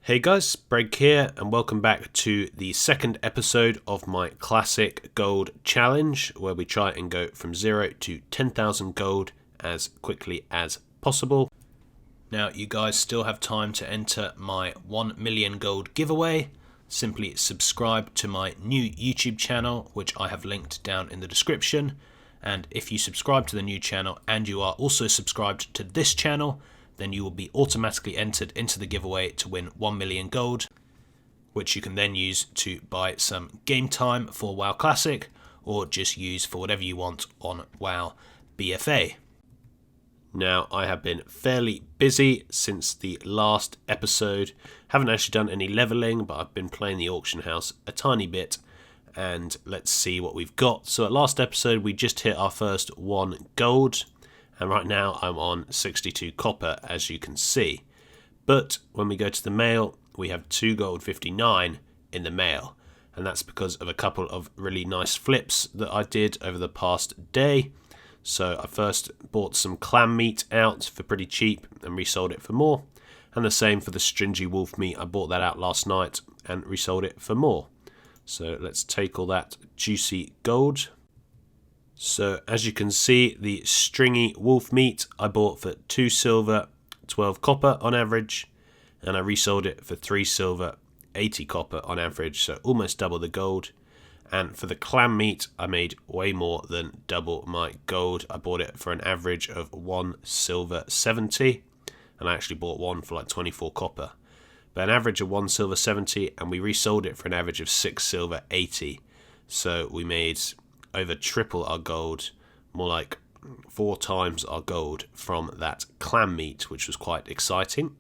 Hey guys, Break here, and welcome back to the second episode of my classic gold challenge, where we try and go from 0 to 10,000 gold as quickly as possible. Now, you guys still have time to enter my 1 million gold giveaway. Simply subscribe to my new YouTube channel, which I have linked down in the description. And if you subscribe to the new channel and you are also subscribed to this channel, then you will be automatically entered into the giveaway to win 1 million gold, which you can then use to buy some game time for WoW Classic, or just use for whatever you want on WoW BFA. Now, I have been fairly busy since the last episode. Haven't actually done any leveling, but I've been playing the auction house a tiny bit, and let's see what we've got. So at last episode, we just hit our first 1 gold. And right now I'm on 62 copper, as you can see. But when we go to the mail, we have 2 gold 59 in the mail. And that's because of a couple of really nice flips that I did over the past day. So I first bought some clam meat out for pretty cheap and resold it for more. And the same for the stringy wolf meat. I bought that out last night and resold it for more. So let's take all that juicy gold. So as you can see, the stringy wolf meat I bought for 2 silver, 12 copper on average, and I resold it for 3 silver, 80 copper on average, so almost double the gold. And for the clam meat, I made way more than double my gold. I bought it for an average of 1 silver 70, and I actually bought one for like 24 copper. But an average of 1 silver 70, and we resold it for an average of 6 silver 80. So we made over triple our gold, more like 4 times our gold from that clam meat, which was quite exciting.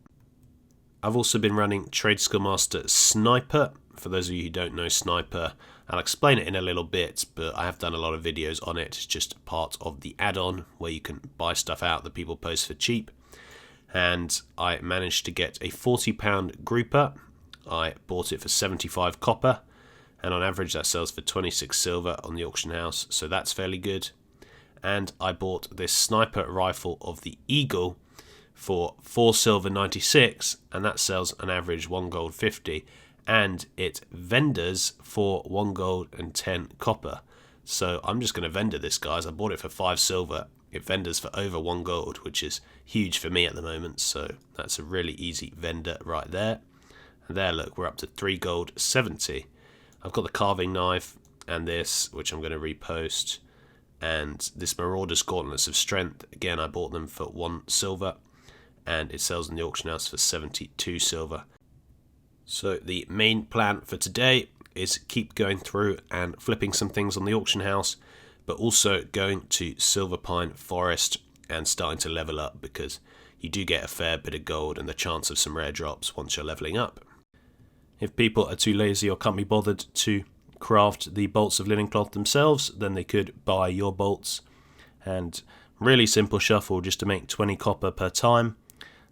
I've also been running Trade Skill Master Sniper. For those of you who don't know Sniper, I'll explain it in a little bit, but I have done a lot of videos on it. It's just part of the add-on where you can buy stuff out that people post for cheap. And I managed to get a £40 grouper. I bought it for 75 copper. And on average that sells for 26 silver on the auction house, so that's fairly good. And I bought this sniper rifle of the Eagle for 4 silver 96, and that sells an average 1 gold 50, and it vendors for 1 gold and 10 copper. So I'm just going to vendor this, guys. I bought it for 5 silver. It vendors for over 1 gold, which is huge for me at the moment, so that's a really easy vendor right there. And there, look, we're up to 3 gold 70. I've got the carving knife and this, which I'm going to repost, and this Marauder's Gauntlets of Strength. Again, I bought them for 1 silver, and it sells in the auction house for 72 silver. So the main plan for today is keep going through and flipping some things on the auction house, but also going to Silver Pine Forest and starting to level up, because you do get a fair bit of gold and the chance of some rare drops once you're leveling up. If people are too lazy or can't be bothered to craft the bolts of linen cloth themselves, then they could buy your bolts. And really simple shuffle just to make 20 copper per time.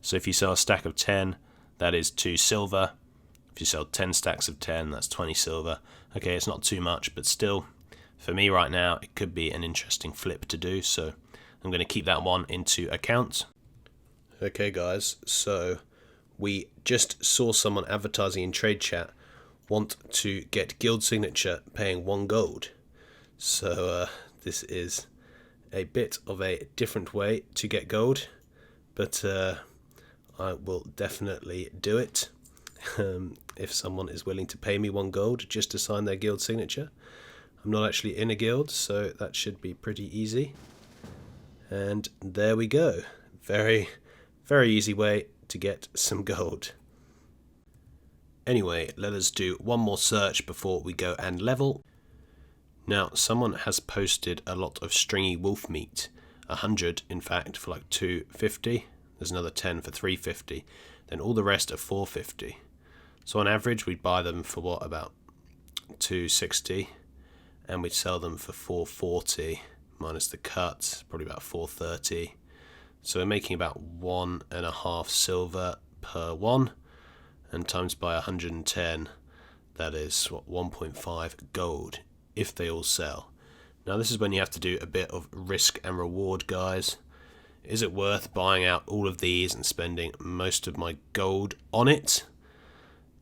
So if you sell a stack of 10, that is 2 silver. If you sell 10 stacks of 10, that's 20 silver. Okay, it's not too much, but still, for me right now, it could be an interesting flip to do. So I'm going to keep that one into account. Okay guys, so we just saw someone advertising in trade chat want to get guild signature paying 1 gold. So this is a bit of a different way to get gold, but I will definitely do it if someone is willing to pay me 1 gold just to sign their guild signature. I'm not actually in a guild, so that should be pretty easy. And there we go. Very, very easy way to get some gold. Anyway, let us do one more search before we go and level. Now, someone has posted a lot of stringy wolf meat, 100 in fact for like 250. There's another 10 for 350. Then all the rest are 450. So on average we'd buy them for what, about 260, and we'd sell them for 440 minus the cut, probably about 430. So we're making about 1.5 silver per one, and times by 110, that is what, 1.5 gold if they all sell. Now this is when you have to do a bit of risk and reward, guys. Is it worth buying out all of these and spending most of my gold on it?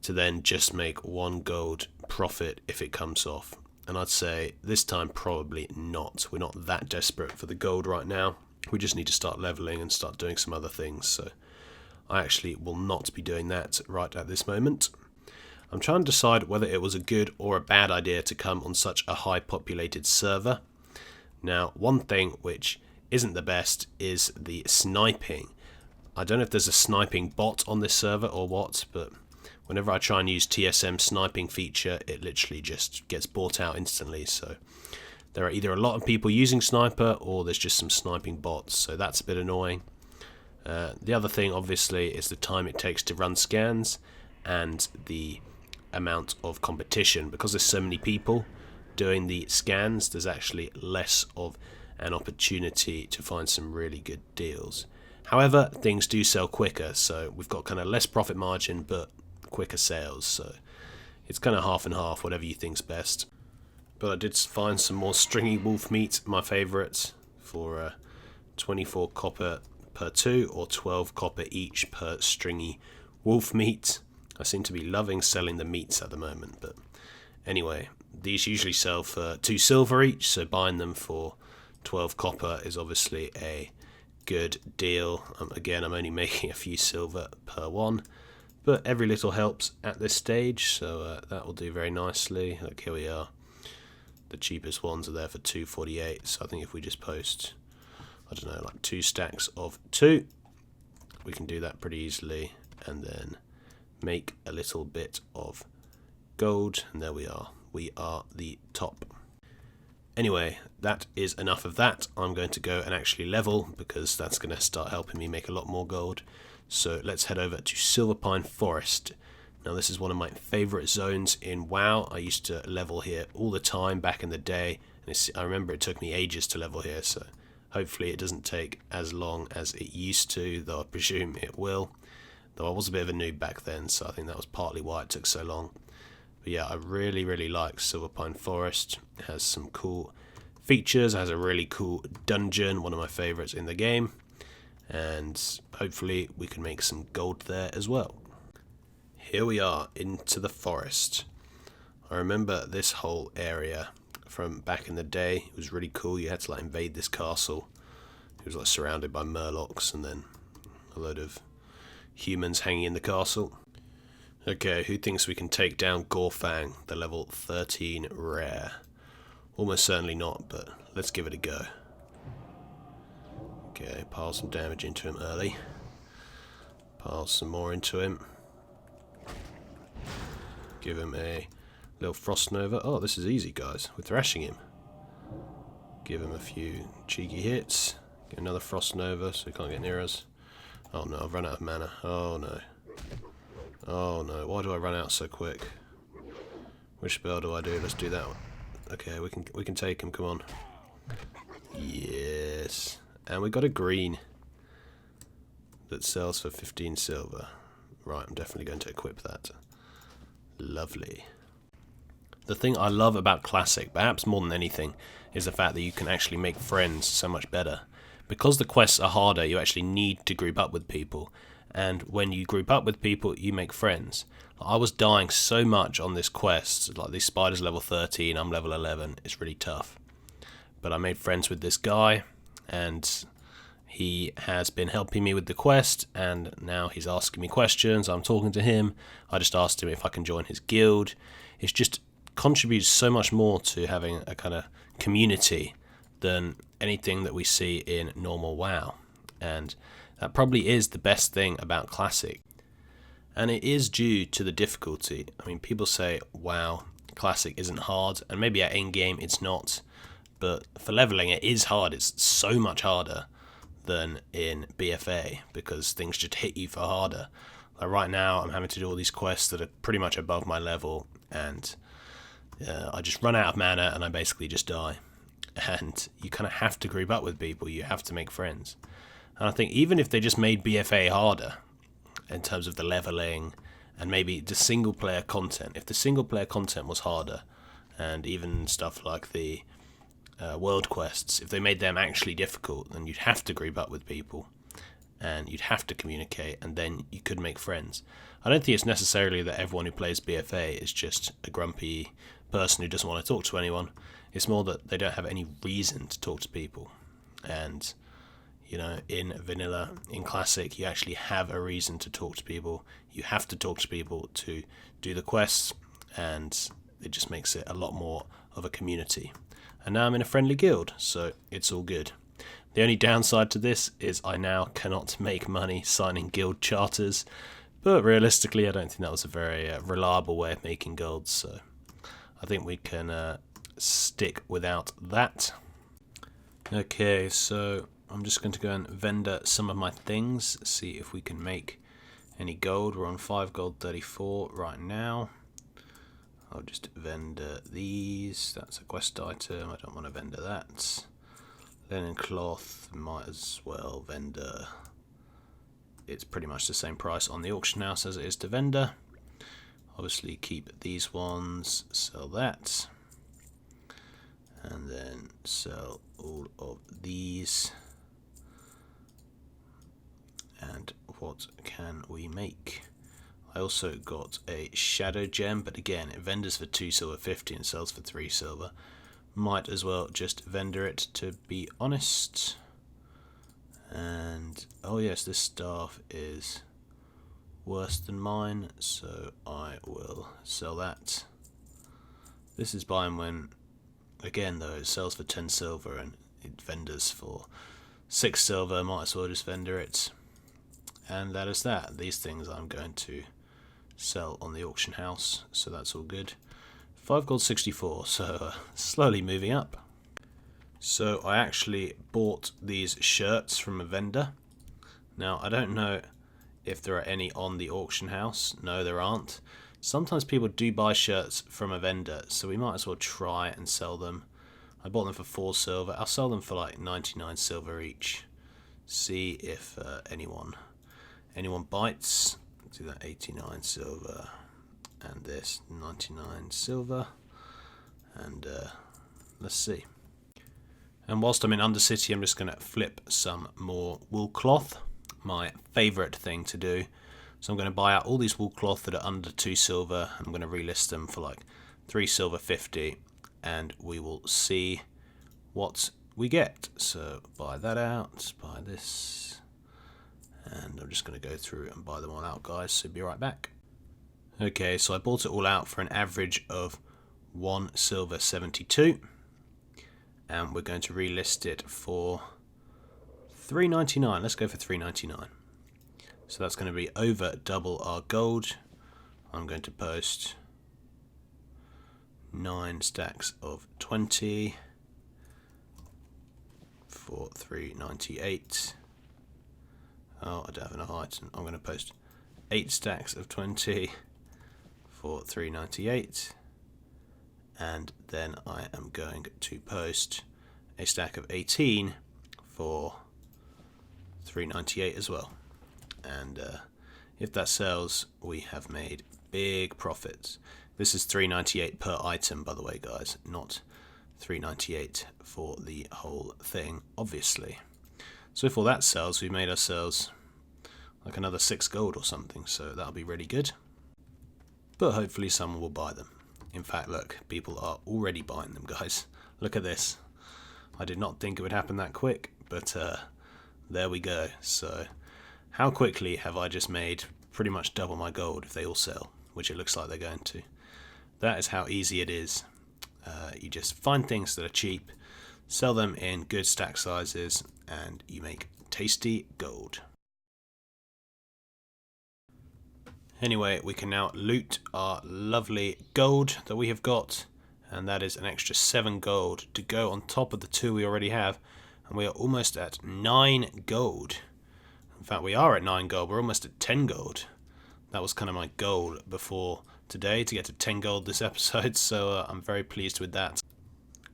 to then just make 1 gold profit if it comes off. And I'd say this time probably not. We're not that desperate for the gold right now. We just need to start leveling and start doing some other things. So I actually will not be doing that right at this moment. I'm trying to decide whether it was a good or a bad idea to come on such a high populated server. Now, one thing which isn't the best is the sniping. I don't know if there's a sniping bot on this server or what, but whenever I try and use TSM sniping feature, it literally just gets bought out instantly. So there are either a lot of people using sniper or there's just some sniping bots, so that's a bit annoying. The other thing obviously is the time it takes to run scans and the amount of competition. Because there's so many people doing the scans, there's actually less of an opportunity to find some really good deals. However, things do sell quicker, so we've got kind of less profit margin but quicker sales, so it's kind of half and half, whatever you think's best. But I did find some more stringy wolf meat, my favourites, for 24 copper per 2 or 12 copper each per stringy wolf meat. I seem to be loving selling the meats at the moment, but anyway, these usually sell for 2 silver each, so buying them for 12 copper is obviously a good deal. Again, I'm only making a few silver per one, but every little helps at this stage, so that will do very nicely. Look, here we are. The cheapest ones are there for 248, so I think if we just post, I don't know, like 2 stacks of 2, we can do that pretty easily, and then make a little bit of gold, and there we are. We are the top. Anyway, that is enough of that. I'm going to go and actually level, because that's going to start helping me make a lot more gold. So let's head over to Silverpine Forest. Now this is one of my favourite zones in WoW. I used to level here all the time back in the day, and I remember it took me ages to level here, so hopefully it doesn't take as long as it used to, though I presume it will. Though I was a bit of a noob back then, so I think that was partly why it took so long. But yeah, I really like Silverpine Forest. It has some cool features, it has a really cool dungeon, one of my favourites in the game, and hopefully we can make some gold there as well. Here we are into the forest. I remember this whole area from back in the day. It was really cool. You had to like invade this castle. It was like surrounded by murlocs and then a load of humans hanging in the castle. Okay, who thinks we can take down Gorfang, the level 13 rare? Almost certainly not, but let's give it a go. Okay, pile some damage into him early. Pile some more into him. Give him a little Frost Nova. Oh, this is easy, guys. We're thrashing him. Give him a few cheeky hits. Get another Frost Nova so he can't get near us. Oh no, I've run out of mana. Oh no. Oh no, why do I run out so quick? Which spell do I do? Let's do that one. Okay, we can take him, come on. Yes. And we got a green that sells for 15 silver. Right, I'm definitely going to equip that. Lovely. The thing I love about Classic, perhaps more than anything, is the fact that you can actually make friends so much better. Because the quests are harder, you actually need to group up with people. And when you group up with people, you make friends. I was dying so much on this quest. Like, this spider's level 13, I'm level 11. It's really tough. But I made friends with this guy, and he has been helping me with the quest, and now he's asking me questions. I'm talking to him. I just asked him if I can join his guild. It just contributes so much more to having a kind of community than anything that we see in normal WoW. And that probably is the best thing about Classic. And it is due to the difficulty. I mean, people say, wow, Classic isn't hard, and maybe at in-game it's not, but for leveling it is hard. It's so much harder than in BFA, because things just hit you for harder. Like right now, I'm having to do all these quests that are pretty much above my level, and I just run out of mana, and I basically just die. And you kind of have to group up with people, you have to make friends. And I think even if they just made BFA harder, in terms of the leveling, and maybe the single player content, if the single player content was harder, and even stuff like the world quests, if they made them actually difficult, then you'd have to group up with people. and you'd have to communicate, and then you could make friends. I don't think it's necessarily that everyone who plays BFA is just a grumpy person who doesn't want to talk to anyone. It's more that they don't have any reason to talk to people. And, you know, in vanilla, in classic, you actually have a reason to talk to people. You have to talk to people to do the quests, and it just makes it a lot more of a community. And now I'm in a friendly guild, so it's all good. The only downside to this is I now cannot make money signing guild charters, but realistically I don't think that was a very reliable way of making golds, so I think we can stick without that. Okay, so I'm just going to go and vendor some of my things, see if we can make any gold. We're on 5 gold 34 right now. I'll just vendor these. That's a quest item, I don't want to vendor that. Linen cloth, might as well vendor. It's pretty much the same price on the auction house as it is to vendor. Obviously keep these ones, sell that, and then sell all of these. And what can we make? I also got a shadow gem, but again it vendors for 2 silver 50 and sells for 3 silver. Might as well just vendor it, to be honest. And oh yes, this staff is worse than mine, so I will sell that. This is buying when, again though, it sells for 10 silver and it vendors for 6 silver. Might as well just vendor it. And that is that. These things I'm going to sell on the auction house, so that's all good. 5 gold 64, so slowly moving up. So I actually bought these shirts from a vendor. Now I don't know if there are any on the auction house. No, there aren't. Sometimes people do buy shirts from a vendor, so we might as well try and sell them. I bought them for 4 silver. I'll sell them for like 99 silver each. See if anyone bites. Do that, 89 silver. And this 99 silver, and let's see. And whilst I'm in Undercity, I'm just going to flip some more wool cloth, my favourite thing to do. So I'm going to buy out all these wool cloth that are under 2 silver. I'm going to relist them for like 3 silver 50, and we will see what we get. So buy that out, buy this, and I'm just going to go through and buy them all out, guys, so be right back. Okay, so I bought it all out for an average of 1 silver 72, and we're going to relist it for 3.99. Let's go for 3.99. So that's going to be over double our gold. I'm going to post 9 stacks of 20 for 3.98. Oh, I don't have enough item. I'm going to post 8 stacks of 20 for 3.98, and then I am going to post a stack of 18 for 3.98 as well. And if that sells, we have made big profits. This is 3.98 per item, by the way, guys, not 3.98 for the whole thing, obviously. So if all that sells, we made ourselves like another 6 gold or something, so that'll be really good. But hopefully someone will buy them. In fact, look, people are already buying them, guys. Look at this. I did not think it would happen that quick, but there we go. So how quickly have I just made pretty much double my gold if they all sell, which it looks like they're going to. That is how easy it is. You just find things that are cheap, sell them in good stack sizes, and you make tasty gold. Anyway, we can now loot our lovely gold that we have got, and that is an extra 7 gold to go on top of the 2 we already have, and we are almost at 9 gold. In fact, we are at 9 gold, we're almost at 10 gold. That was kind of my goal before today, to get to 10 gold this episode, so I'm very pleased with that.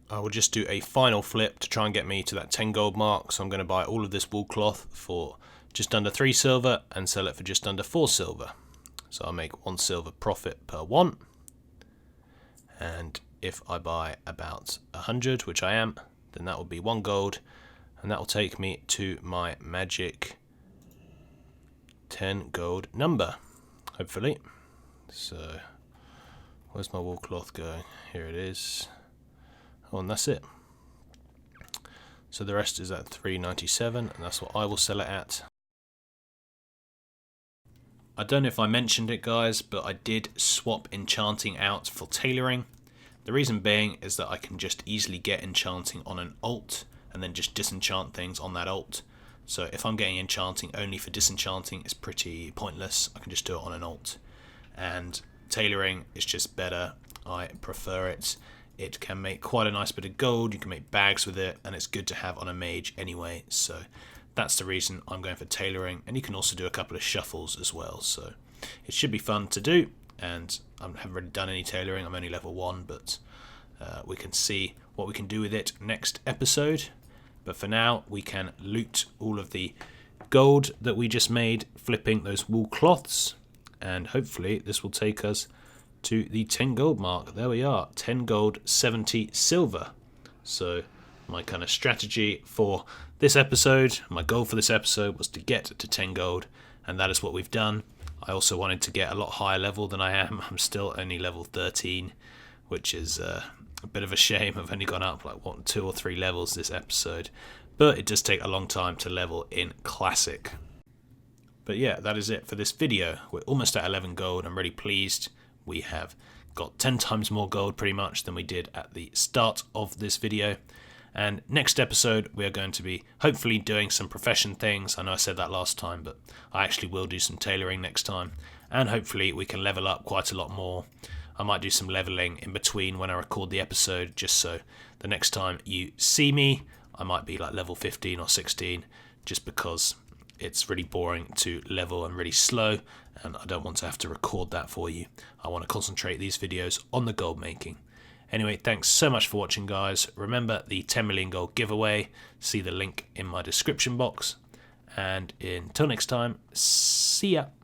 I will just do a final flip to try and get me to that 10 gold mark, so I'm going to buy all of this wool cloth for just under 3 silver and sell it for just under 4 silver. So I'll make 1 silver profit per one. And if I buy about 100, which I am, then that will be 1 gold, and that will take me to my magic 10 gold number, hopefully. So where's my wool cloth going? Here it is. Oh, and that's it. So the rest is at 397, and that's what I will sell it at. I don't know if I mentioned it, guys, but I did swap enchanting out for tailoring. The reason being is that I can just easily get enchanting on an alt and then just disenchant things on that alt. So if I'm getting enchanting only for disenchanting, it's pretty pointless. I can just do it on an alt. And tailoring is just better. I prefer it. It can make quite a nice bit of gold. You can make bags with it, and it's good to have on a mage anyway. So that's the reason I'm going for tailoring. And you can also do a couple of shuffles as well. So it should be fun to do. And I haven't really done any tailoring. I'm only level 1, but we can see what we can do with it next episode. But for now, we can loot all of the gold that we just made flipping those wool cloths. And hopefully this will take us to the 10 gold mark. There we are, 10 gold, 70 silver. So my kind of strategy for this episode, my goal for this episode was to get to 10 gold, and that is what we've done. I also wanted to get a lot higher level than I am. I'm still only level 13, which is a bit of a shame. I've only gone up like 1, 2 or 3 levels this episode, but it does take a long time to level in Classic. But yeah, that is it for this video. We're almost at 11 gold. I'm really pleased. We have got 10 times more gold pretty much than we did at the start of this video. And next episode, we are going to be hopefully doing some profession things. I know I said that last time, but I actually will do some tailoring next time. And hopefully we can level up quite a lot more. I might do some leveling in between when I record the episode, just so the next time you see me, I might be like level 15 or 16, just because it's really boring to level and really slow, and I don't want to have to record that for you. I want to concentrate these videos on the gold making. Anyway, thanks so much for watching, guys. Remember the 10 million gold giveaway. See the link in my description box. And until next time, see ya.